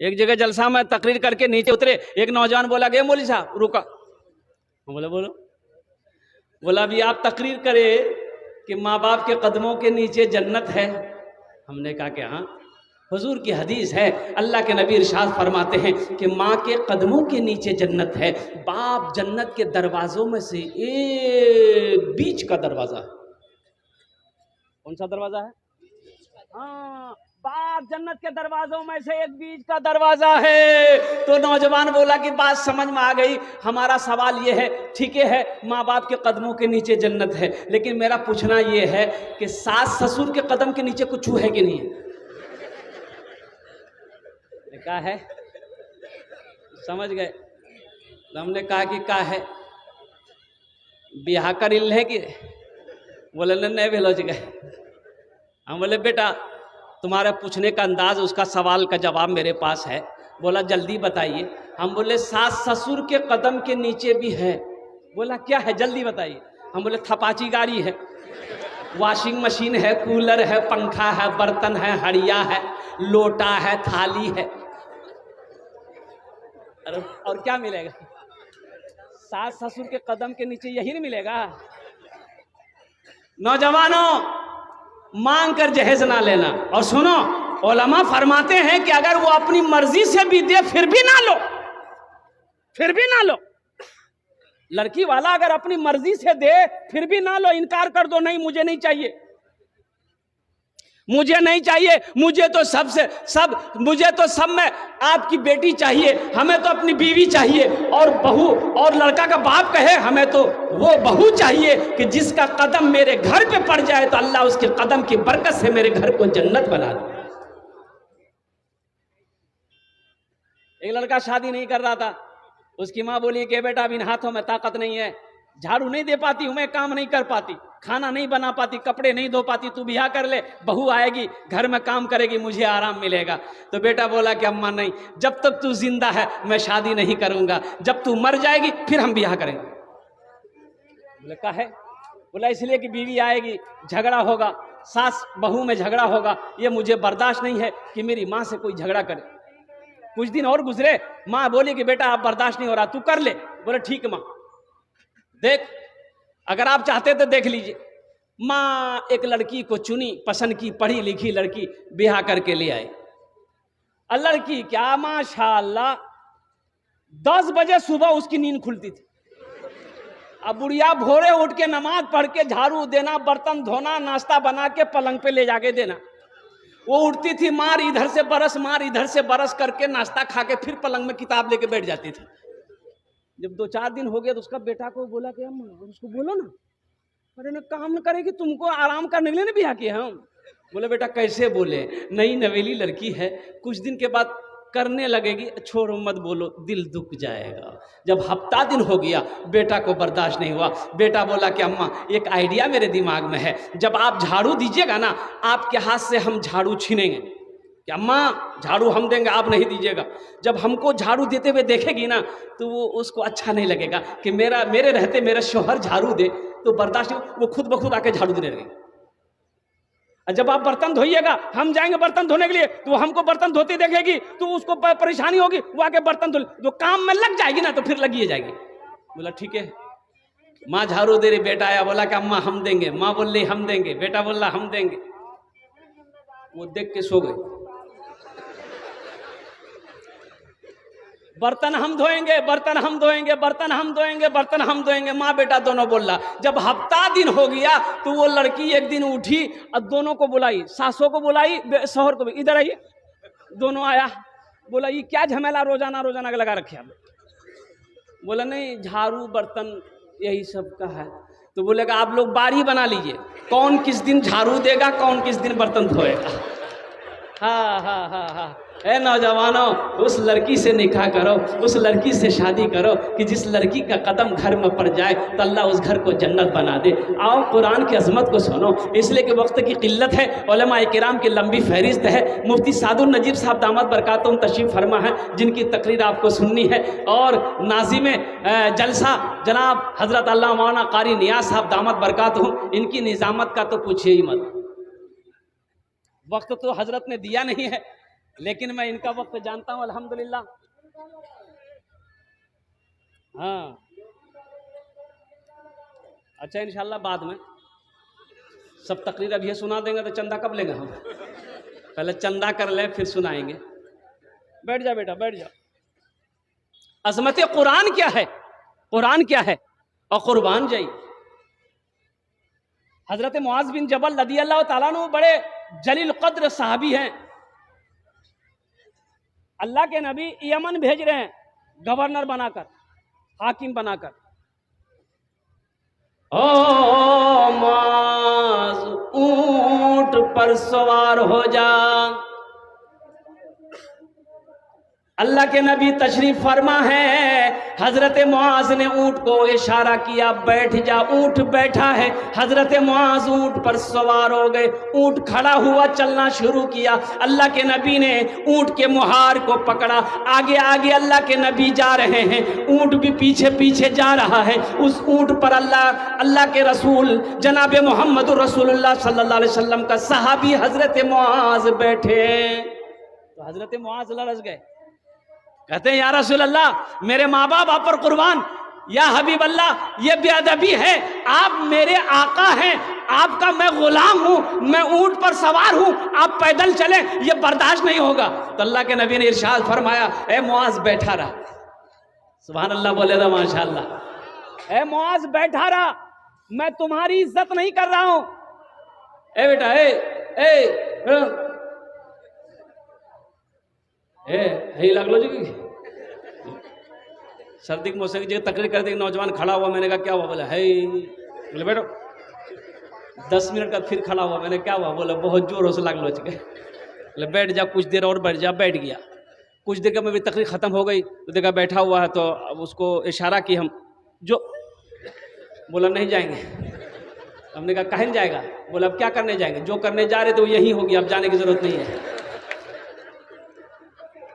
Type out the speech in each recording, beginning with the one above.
एक जगह जलसा में तकरीर करके नीचे उतरे, एक नौजवान बोला गए मौलवी साहब रुका। बोला बोलो। बोला अभी आप तकरीर करे कि माँ बाप के कदमों के नीचे जन्नत है। हमने कहा कि हाँ, हुजूर की हदीस है, अल्लाह के नबी इरशाद फरमाते हैं कि माँ के कदमों के नीचे जन्नत है। बाप जन्नत के दरवाजों में से एक बीच का दरवाजा है। कौन सा दरवाजा है? हाँ, बाप जन्नत के दरवाजों में से एक बीच का दरवाजा है। तो नौजवान बोला कि बात समझ में आ गई, हमारा सवाल ये है, ठीक है माँ बाप के कदमों के नीचे जन्नत है, लेकिन मेरा पूछना ये है कि सास ससुर के कदम के नीचे कुछ है कि नहीं है? क्या है? समझ गए? तो हमने कहा कि क्या है, ब्याह कर इल है कि? बोले नहीं भेलोज गए। हम बोले बेटा तुम्हारे पूछने का अंदाज, उसका सवाल का जवाब मेरे पास है। बोला जल्दी बताइए। हम बोले सास ससुर के कदम के नीचे भी है। बोला क्या है, जल्दी बताइए। हम बोले थपाची गाड़ी है, वॉशिंग मशीन है, कूलर है, पंखा है, बर्तन है, हड़िया है, लोटा है, थाली है। अरे और क्या मिलेगा? सास ससुर के कदम के नीचे यही नहीं मिलेगा? नौजवानों, मांग कर जहेज ना लेना। और सुनो, उलमा फरमाते हैं कि अगर वो अपनी मर्जी से भी दे फिर भी ना लो, फिर भी ना लो। लड़की वाला अगर अपनी मर्जी से दे फिर भी ना लो, इनकार कर दो, नहीं मुझे नहीं चाहिए, मुझे नहीं चाहिए, मुझे तो मुझे तो सब में आपकी बेटी चाहिए, हमें तो अपनी बीवी चाहिए। और बहू और लड़का का बाप कहे हमें तो वो बहू चाहिए कि जिसका कदम मेरे घर पे पड़ जाए तो अल्लाह उसके कदम की बरकत से मेरे घर को जन्नत बना दे। एक लड़का शादी नहीं कर रहा था, उसकी माँ बोली कि बेटा अब इन हाथों में ताकत नहीं है, झाड़ू नहीं दे पाती हूं मैं, काम नहीं कर पाती, खाना नहीं बना पाती, कपड़े नहीं धो पाती, तू ब्याह कर ले, बहू आएगी घर में काम करेगी, मुझे आराम मिलेगा। तो बेटा बोला कि अम्मा नहीं, जब तक तू जिंदा है मैं शादी नहीं करूंगा, जब तू मर जाएगी फिर हम ब्याह करेंगे। बोले क्या है? बोला इसलिए कि बीवी आएगी, झगड़ा होगा, सास बहू में झगड़ा होगा, ये मुझे बर्दाश्त नहीं है कि मेरी माँ से कोई झगड़ा करे। कुछ दिन और गुजरे, माँ बोली कि बेटा आप बर्दाश्त नहीं हो रहा, तू कर ले। बोले ठीक माँ, देख अगर आप चाहते तो देख लीजिए। माँ एक लड़की को चुनी, पसंद की, पढ़ी लिखी लड़की, ब्याह करके ले आई। और लड़की क्या माशाअल्लाह 10 बजे सुबह उसकी नींद खुलती थी। अब बुढ़िया भोरे उठ के नमाज पढ़ के झाड़ू देना, बर्तन धोना, नाश्ता बना के पलंग पे ले जाके देना। वो उठती थी, मार इधर से बरस, मार इधर से बरस करके नाश्ता खा के फिर पलंग में किताब लेके बैठ जाती थी। जब 2-4 दिन हो गया तो उसका बेटा को बोला कि अम्मा उसको बोलो ना, अरे ना काम न करेगी, तुमको आराम करने के लिए ना ब्याह किया हम। बोले बेटा कैसे बोले, नई नवेली लड़की है, कुछ दिन के बाद करने लगेगी, छोड़ो मत बोलो, दिल दुख जाएगा। जब हफ्ता दिन हो गया बेटा को बर्दाश्त नहीं हुआ, बेटा बोला कि अम्मा एक आइडिया मेरे दिमाग में है, जब आप झाड़ू दीजिएगा ना आपके हाथ से हम झाड़ू छीनेंगे। कि अम्मा झाड़ू हम देंगे, आप नहीं दीजिएगा। जब हमको झाड़ू देते हुए देखेगी ना तो वो उसको अच्छा नहीं लगेगा कि मेरे रहते मेरा शौहर झाड़ू दे, तो बर्दाश्त नहीं, वो खुद ब खुद आके झाड़ू देने लगेगी। जब आप बर्तन धोइएगा, हम जाएंगे बर्तन धोने के लिए, तो हमको बर्तन धोते देखेगी तो उसको परेशानी होगी, वो आके बर्तन धो, तो काम में लग जाएगी ना तो फिर लगी जाएगी। बोला ठीक है। माँ झाड़ू दे रही, बेटा आया बोला कि अम्मा हम देंगे, माँ बोल रही हम देंगे, बेटा बोल रहा हम देंगे। वो देख के सो गए। बर्तन हम धोएंगे, बर्तन हम धोएंगे, बर्तन हम धोएंगे, बर्तन हम धोएंगे, माँ बेटा दोनों बोल रहा। जब हफ्ता दिन हो गया तो वो लड़की एक दिन उठी और दोनों को बुलाई, सासों को बुलाई, शौहर को भी, इधर आइए। दोनों आया, बोला ये क्या झमेला रोजाना रोजाना का लगा रखे आप? बोला नहीं झाड़ू बर्तन यही सब का है। तो बोलेगा आप लोग बारी बना लीजिए, कौन किस दिन झाड़ू देगा, कौन किस दिन बर्तन धोएगा। हाँ हाँ हाँ हाँ। ए नौजवानों, उस लड़की से निकाह करो, उस लड़की से शादी करो कि जिस लड़की का कदम घर में पड़ जाए तो अल्लाह उस घर को जन्नत बना दे। आओ कुरान की अजमत को सुनो, इसलिए कि वक्त की किल्लत है, उलमा किराम की लंबी फहरिस्त है। मुफ्ती सादुल नजीब साहब दामत बरकातुहुम तशरीफ फरमा है, जिनकी तकरीर आपको सुननी है। और नाज़िम जलसा जनाब हज़रत अल्लामा मौलाना कारी नियाज़ साहब दामत बरकातुहुम, इनकी निज़ामत का तो पूछिए ही मत। वक्त तो हजरत ने दिया नहीं है, लेकिन मैं इनका वक्त जानता हूं अल्हम्दुलिल्लाह। हाँ अच्छा, इंशाल्लाह बाद में सब तकरीर अब ये सुना देंगे तो चंदा कब लेंगे हम? पहले चंदा कर ले फिर सुनाएंगे। बैठ जा बेटा, बैठ जा। अजमत कुरान क्या है, कुरान क्या है और कुर्बान जाई। हजरत मुआज बिन जबल रदी अल्लाह ताला अन्हु बड़े जलील कद्र साहबी हैं। अल्लाह के नबी यमन भेज रहे हैं गवर्नर बनाकर, हाकिम बनाकर। ओ मुआज ऊंट पर सवार हो जा। अल्लाह के नबी तशरीफ फरमा है। हजरत मुआज ने ऊंट को इशारा किया, बैठ जा। ऊंट बैठा है। हजरत मुआज ऊंट पर सवार हो गए। ऊंट खड़ा हुआ, चलना शुरू किया। अल्लाह के नबी ने ऊंट के मुहार को पकड़ा। आगे आगे अल्लाह के नबी जा रहे हैं, ऊंट भी पीछे पीछे जा रहा है। उस ऊंट पर अल्लाह के रसूल जनाब मोहम्मद रसूलुल्लाह सल्लल्लाहु अलैहि वसल्लम का सहाबी हजरत मुआज बैठे। तो हजरत मुआज लरज गए, कहते हैं या रसूल अल्लाह, मेरे माँ बाप आप पर कुर्बान। या हबीब अल्लाह, ये बेअदबी है। आप मेरे आका हैं, आपका मैं गुलाम हूं, मैं ऊंट पर सवार हूं, आप पैदल चले, ये बर्दाश्त नहीं होगा। तो अल्लाह के नबी ने इरशाद फरमाया, ए मुआज बैठा रहा। सुभान अल्लाह बोले था माशाअल्लाह। ए मुआज बैठा रहा, मैं तुम्हारी इज्जत नहीं कर रहा हूं। ए बेटा, ए लगलो जी सर्दी के मौसम की जगह तकरीर कर दे, नौजवान खड़ा हुआ। मैंने कहा क्या हुआ? बोला है। बोले बैठो। 10 मिनट का फिर खड़ा हुआ। मैंने क्या हुआ? बोला बहुत जोरों से लागलो गए। बोले बैठ जा, कुछ देर और बैठ जा। बैठ गया। कुछ देर में भी तकरीर खत्म हो गई तो देखा बैठा हुआ है, तो अब उसको इशारा की हम जो। बोला नहीं जाएंगे। हमने कहा कहीं जाएगा? बोला अब क्या करने जाएंगे, जो करने जा रहे थे वो यही होगी, अब जाने की जरूरत नहीं है।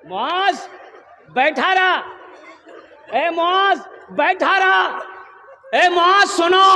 मुआज बैठा रहा। ए मुआज बैठा रहा। ए मुआज सुनो,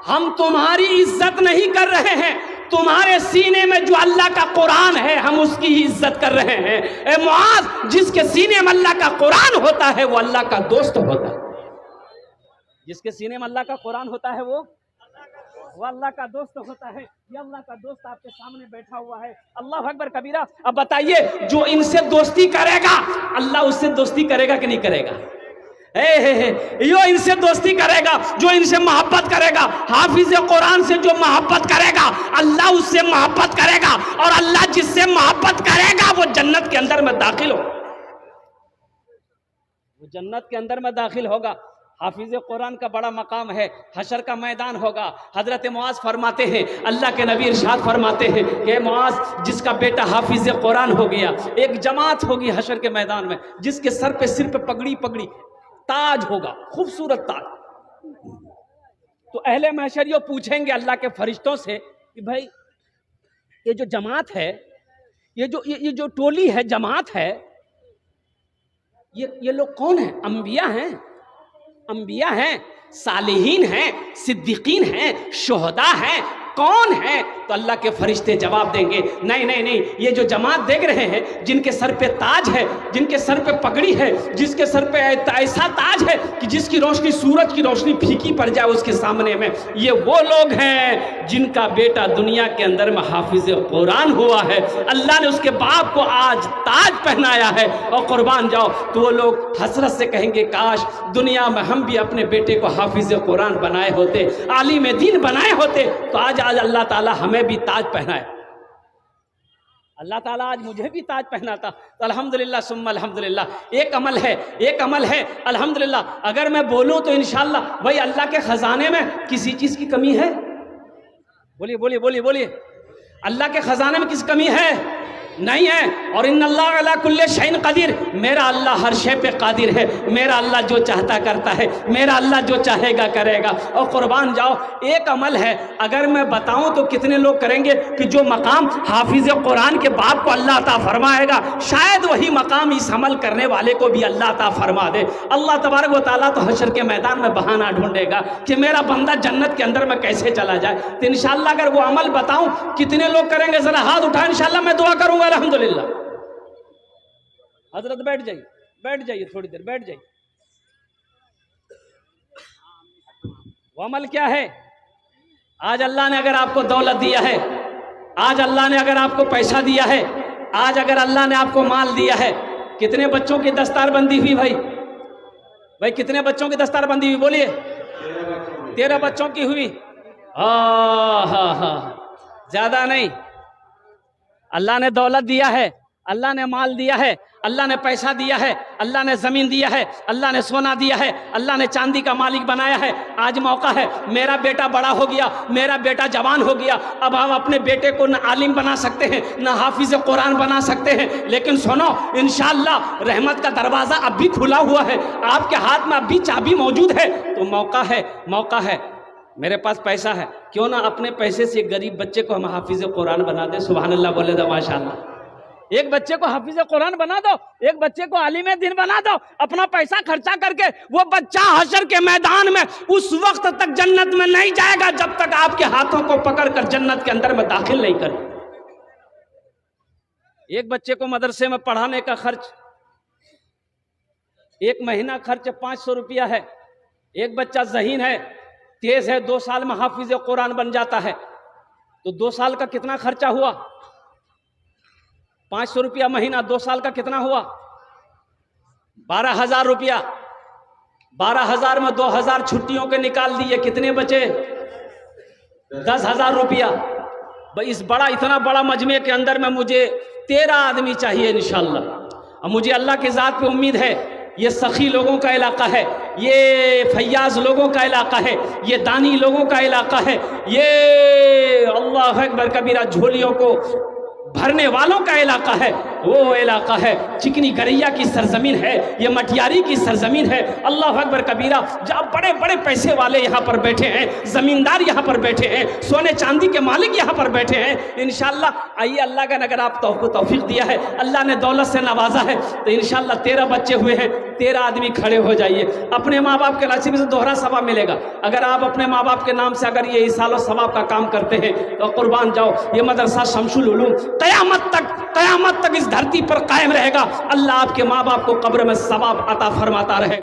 हम तुम्हारी इज्जत नहीं कर रहे हैं, तुम्हारे सीने में जो अल्लाह का कुरान है हम उसकी ही इज्जत कर रहे हैं। ए मुआज, जिसके सीने में अल्लाह का कुरान होता है वो अल्लाह का दोस्त होता है। जिसके सीने में अल्लाह का कुरान होता है वो अल्लाह का दोस्त होता है। ये अल्लाह का दोस्त आपके सामने बैठा हुआ है। अल्लाह अकबर कबीरा। अब बताइए, जो इनसे दोस्ती करेगा अल्लाह उससे दोस्ती करेगा कि नहीं करेगा? यो इनसे दोस्ती करेगा, जो इनसे मोहब्बत करेगा, हाफिज कुरान से जो मोहब्बत करेगा अल्लाह उससे मोहब्बत करेगा। और अल्लाह जिससे मोहब्बत करेगा वो जन्नत के अंदर में दाखिल हो, वो जन्नत के अंदर में दाखिल होगा। हाफिज कुरान का बड़ा मकाम है, हशर का मैदान होगा। हजरत मुआज फरमाते हैं, अल्लाह के नबी इरशाद फरमाते हैं कि मुआज, जिसका बेटा हाफिज कुरान हो गया, एक जमात होगी हशर के मैदान में, जिसके सर पे पगड़ी पगड़ी ताज होगा, खूबसूरत ताज। तो अहले महशरियों पूछेंगे अल्लाह के फरिश्तों से कि भाई ये जो जमात है, ये जो टोली है, जमात है, ये लोग कौन है? अंबिया हैं, सालिहीन हैं, सिद्दीकीन हैं, शुहदा हैं, कौन है? तो अल्लाह के फरिश्ते जवाब देंगे, नहीं नहीं नहीं, ये जो जमात देख रहे हैं, जिनके सर पे ताज है, जिनके सर पे पगड़ी है, जिसके सर पे ऐसा ताज है कि जिसकी रोशनी सूरज की रोशनी फीकी पड़ जाए उसके सामने में, ये वो लोग हैं जिनका बेटा दुनिया के अंदर में हाफिज कुरान हुआ है। अल्लाह ने उसके बाप को आज ताज पहनाया है। और कुर्बान जाओ, तो वो लोग हसरत से कहेंगे, काश दुनिया में हम भी अपने बेटे को हाफिज कुरान बनाए होते, आलिम दीन बनाए होते, तो आज अल्लाह ताला हमें भी ताज पहनाए। अल्लाह ताला आज मुझे भी ताज पहनाता। तो अल्हम्दुलिल्लाह सुम्मा अल्हम्दुलिल्लाह। एक अमल है अल्हम्दुलिल्लाह। अगर मैं बोलूं तो इंशाअल्लाह भाई अल्लाह के खजाने में किसी चीज की कमी है? बोलिए बोलिए बोलिए बोलिए। अल्लाह के खजाने में किसी कमी है? नहीं है। और इन्नल्लाह अला कुल्ले शैइन कदीर, मेरा अल्लाह हर शे पे कादिर है। मेरा अल्लाह जो चाहता करता है, मेरा अल्लाह जो चाहेगा करेगा। और कुर्बान जाओ, एक अमल है, अगर मैं बताऊं तो कितने लोग करेंगे कि जो मकाम हाफिज कुरान के बाप को अल्लाह अता फरमाएगा, शायद वही मकाम इस अमल करने वाले को भी अल्लाह अता फरमा दे। अल्लाह तबारक व तआला तो हशर के मैदान में बहाना ढूंढेगा कि मेरा बंदा जन्नत के अंदर में कैसे चला जाए। तो इंशाअल्लाह अगर वो अमल बताऊं, कितने लोग करेंगे? जरा हाथ उठाएं, इंशाअल्लाह मैं दुआ करूंगा। अल्हम्दुलिल्लाह हजरत बैठ जाइए थोड़ी देर, बैठ जाइए। वो अमल क्या है? आज अल्लाह ने अगर आपको दौलत दिया है, आज अल्लाह ने अगर आपको पैसा दिया है, आज अगर अल्लाह ने आपको माल दिया है, कितने बच्चों की दस्तारबंदी हुई भाई कितने बच्चों की दस्तारबंदी हुई? बोलिए। 13 बच्चों की हुई। ज्यादा नहीं। अल्लाह ने दौलत दिया है, अल्लाह ने माल दिया है, अल्लाह ने पैसा दिया है, अल्लाह ने जमीन दिया है, अल्लाह ने सोना दिया है, अल्लाह ने चांदी का मालिक बनाया है। आज मौका है, मेरा बेटा बड़ा हो गया, मेरा बेटा जवान हो गया, अब हम अपने बेटे को न आलिम बना सकते हैं, न हाफिज कुरान बना सकते हैं, लेकिन सुनो, इंशाअल्लाह रहमत का दरवाजा अब भी खुला हुआ है, आपके हाथ में अब भी चाबी मौजूद है। तो मौका है। मेरे पास पैसा है, क्यों ना अपने पैसे से एक गरीब बच्चे को हम हाफिज कुरान बना दे। सुभान अल्लाह बोले दो, माशाअल्लाह। एक बच्चे को हाफिज कुरान बना दो, एक बच्चे को आलिम दीन बना दो, अपना पैसा खर्चा करके। वो बच्चा हशर के मैदान में उस वक्त तक जन्नत में नहीं जाएगा जब तक आपके हाथों को पकड़कर जन्नत के अंदर में दाखिल नहीं करे। एक बच्चे को मदरसे में पढ़ाने का खर्च, एक महीना खर्च 500 रुपया है। एक बच्चा ज़हीन है, तेज है, 2 साल में हाफिज कुरान बन जाता है, तो 2 साल का कितना खर्चा हुआ? 500 रुपया महीना, 2 साल का कितना हुआ? 12,000 रुपया। 12,000 में 2,000 छुट्टियों के निकाल दिए, कितने बचे? 10,000 रुपया। इस इतना बड़ा मजमे के अंदर में मुझे 13 आदमी चाहिए इंशाअल्लाह। और मुझे अल्लाह की ज़ात पे उम्मीद है, ये सखी लोगों का इलाका है, ये फैयाज लोगों का इलाका है, ये दानी लोगों का इलाका है, ये अल्लाह अकबर कबीरा झोलियों को भरने वालों का इलाका है। वो इलाका है, चिकनी गरैया की सरजमीन है, ये मटियारी की सरजमीन है। अल्लाह अकबर कबीरा, जहाँ बड़े बड़े पैसे वाले यहाँ पर बैठे हैं, जमींदार यहाँ पर बैठे हैं, सोने चांदी के मालिक यहाँ पर बैठे हैं। इंशाअल्लाह आइए, अल्लाह का अगर आप तौफीक दिया है, अल्लाह ने दौलत से नवाजा है, तो इंशाअल्लाह 13 बच्चे हुए हैं, 13 आदमी खड़े हो जाइए। अपने माँ बाप के नसीब से दोहरा सवाब मिलेगा। अगर आप अपने माँ बाप के नाम से अगर ये इसालो सवाब का काम करते हैं तो कुर्बान जाओ। ये मदरसा शमसुल उलूम क़यामत तक इस धरती पर कायम रहेगा। अल्लाह आपके माँ बाप को कब्र में सवाब अता फरमाता रहे।